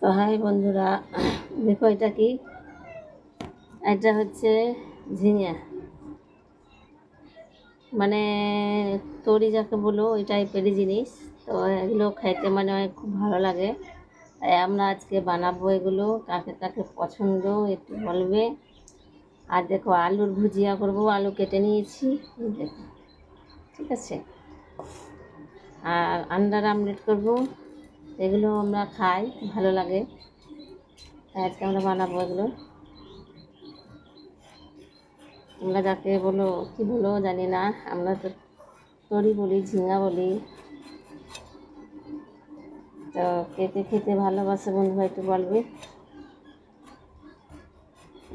তো হাই বন্ধুরা, দেখো এটা কি? এটা হচ্ছে ঝিঙে, মানে তরি যাকে বলো ওই টাইপেরই জিনিস। তো এগুলো খাইতে মানে খুব ভালো লাগে, তাই আমরা আজকে বানাবো এগুলো। কাকে কাকে পছন্দ একটু বলবে। আর দেখো আলুর ভুজিয়া করব, আলু কেটে নিয়েছি, এই দেখো, ঠিক আছে। আর আন্ডার আমলেট করব, এগুলো আমরা খাই, ভালো লাগে, তাই আজকে আমরা বানাবো এগুলো। তোমরা যাকে বলো কি বলো জানি না, আমরা তো তরি বলি, ঝিঙা বলি। তো কে কে খেতে ভালোবাসে বন্ধুরা একটু বলবে।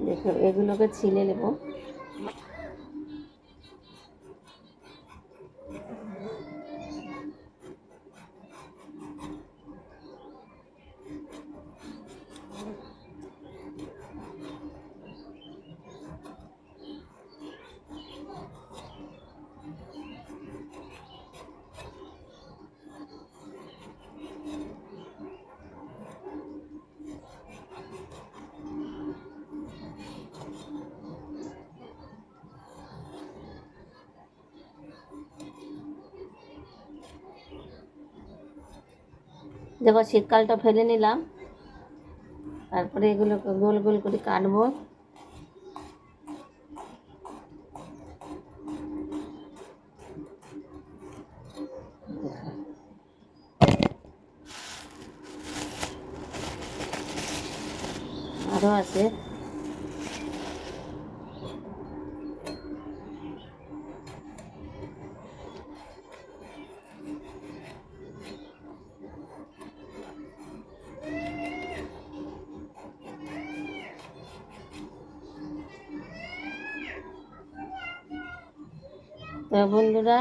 দেখো এগুলোকে ছিলে নেব। দেখো শীতকালটা ফেলে নিলাম, তারপরে এগুলোকে গোল গোল করে কাটবো। আরও আছে। তো বন্ধুরা